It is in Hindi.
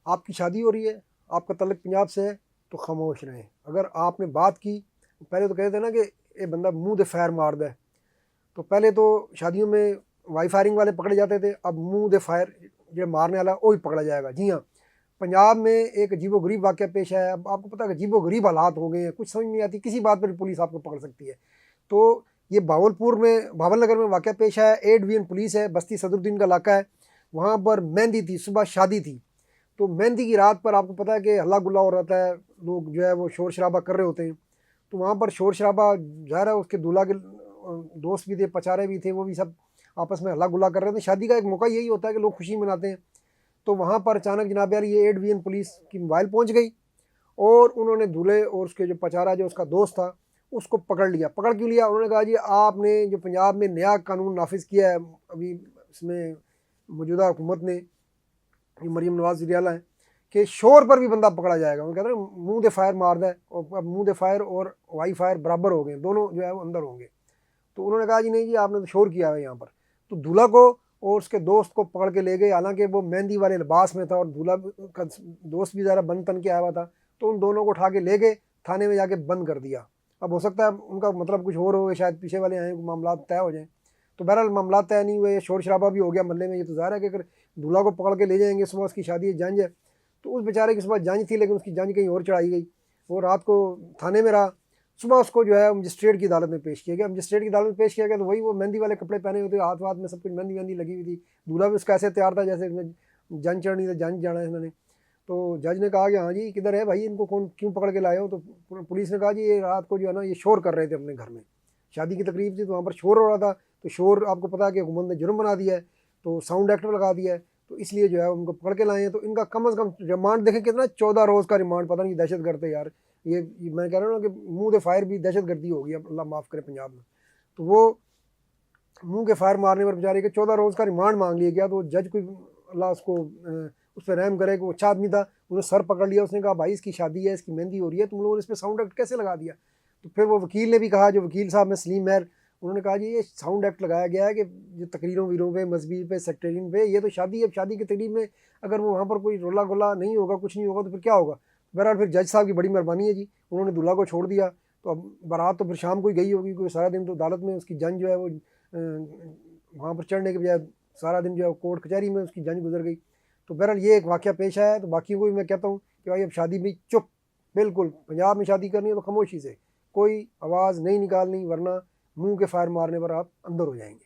आपकी शादी हो रही है, आपका तल्लक पंजाब से है, तो खामोश रहें। अगर आपने बात की, पहले तो कहते थे ना कि ये बंदा मुंह दे फायर मार दे, तो पहले तो शादियों में वाई फायरिंग वाले पकड़े जाते थे, अब मुंह दे फायर जो मारने वाला वही पकड़ा जाएगा। जी हाँ, पंजाब में एक अजीबो गरीब वाक़या पेश आया। अब आपको पता है कि अजीबो गरीब हालात हो गए हैं, कुछ समझ नहीं आती, किसी बात पर पुलिस आपको पकड़ सकती है। तो ये भावलनगर में वाक़या पेश आया। ए डिवीज़न पुलिस है, बस्ती सदरुद्दीन का इलाका है। वहाँ पर मेहंदी थी, सुबह शादी थी। तो मेहंदी की रात पर आपको पता है कि हल्ला गुल्ला हो रहता है, लोग जो है वो शोर शराबा कर रहे होते हैं। तो वहाँ पर शोर शराबा, ज़ाहिर है उसके दूल्हा के दोस्त भी थे, पचारे भी थे, वो भी सब आपस में हल्ला गुल्ला कर रहे थे। शादी का एक मौका यही होता है कि लोग खुशी मनाते हैं। तो वहाँ पर अचानक जनाब यार ये ए डिवीज़न पुलिस की मोबाइल पहुँच गई और उन्होंने दूल्हे और उसके जो पचारा जो उसका दोस्त था उसको पकड़ लिया। पकड़ क्यों लिया? उन्होंने कहा जी आपने जो पंजाब में नया कानून नाफिज किया है अभी इसमें मौजूदा हुकूमत ने, मरीम नवाज वज़ीर-ए-आला है, कि शोर पर भी बंदा पकड़ा जाएगा। वो कहते हैं मुंह दे फायर मार दे, और अब मुंह दे फायर और वाई फायर बराबर हो गए, दोनों जो है वो अंदर होंगे। तो उन्होंने कहा जी नहीं जी आपने तो शोर किया है यहाँ पर। तो दूल्हा को और उसके दोस्त को पकड़ के ले गए, हालांकि वो मेहंदी वाले लिबास में था और दूल्हा का दोस्त भी ज़रा बन तन के आया हुआ था। तो उन दोनों को उठा के ले गए, थाने में जाके बंद कर दिया। अब हो सकता है उनका मतलब कुछ और हो, शायद पीछे वाले आए, मामला तय हो जाए। तो बहरहाल मामला तय नहीं हुए, शोर शराबा भी हो गया मोहल्ले में। ये तो ज़ाहिर है कि अगर दूल्हा को पकड़ के ले जाएंगे, सुबह उसकी शादी जंज है, तो उस बेचारे की सुबह जंज थी लेकिन उसकी जंज कहीं और चढ़ाई गई। वो रात को थाने में रहा, सुबह उसको जो है मजिस्ट्रेट की अदालत में पेश किया गया। मजिस्ट्रेट की अदालत में पेश किया गया तो वही वो मेहंदी वाले कपड़े पहने हुए थे, हाथ वाथ में सब कुछ मेहंदी वेहंदी लगी हुई थी। दूल्हा भी उसका ऐसे तैयार था जैसे इसमें जंज चढ़नी, तो जंज जाना है इन्होंने। तो जज ने कहा कि हाँ जी किधर है भाई, इनको कौन क्यों पकड़ के लाए हो? तो पुलिस ने कहा जी ये रात को जो है ना ये शोर कर रहे थे अपने घर में, शादी की तकरीब थी तो वहाँ पर शोर हो रहा था। तो शोर आपको पता है कि हुकूमत ने जुर्म बना दिया है, तो साउंड एक्ट लगा दिया है, तो इसलिए जो है उनको पकड़ के लाए हैं। तो इनका कम अज़ कम रिमांड देखें कितना, 14 रोज़ का रिमांड। पता नहीं दहशत गर्द है यार ये मैं कह रहा हूँ ना कि मुंह दे फायर भी दहशत गर्दी होगी अब, अल्लाह माफ़ करे पंजाब में। तो वो मुंह के फायर मारने पर बेचारे के 14 रोज़ का रिमांड मांग लिया गया। तो जज कोई अल्लाह उसको उस पर रहम करे कि वो अच्छा आदमी था, उन्हें सर पकड़ लिया, उसने कहा भाई इसकी शादी है, इसकी मेहंदी हो रही है, तुम लोगों ने इस पर साउंड एक्ट कैसे लगा दिया? तो फिर वो वकील ने भी कहा, जो वकील साहब में सलीम महर, उन्होंने कहा जी ये साउंड एक्ट लगाया गया है कि जो तकरीरों वीरों पे, मजहबी पे, सेक्टेरियन पे, ये तो शादी है, शादी की तकरीब में अगर वो वहाँ पर कोई रोला गोला नहीं होगा, कुछ नहीं होगा, तो फिर क्या होगा? बहरहाल फिर जज साहब की बड़ी मेहरबानी है जी, उन्होंने दूल्हा को छोड़ दिया। तो अब बारात तो फिर शाम को ही गई होगी, कोई सारा दिन तो अदालत में उसकी जंज जो है वो वहाँ पर चढ़ने के बजाय सारा दिन जो है कोर्ट कचहरी में उसकी जंज गुजर गई। तो बहरहाल ये एक वाक़या पेश आया है। तो बाकी को भी मैं कहता हूँ कि भाई अब शादी भी चुप, बिल्कुल पंजाब में शादी करनी है तो खामोशी से, कोई आवाज़ नहीं निकालनी, वरना मुंह के फायर मारने पर आप अंदर हो जाएंगे।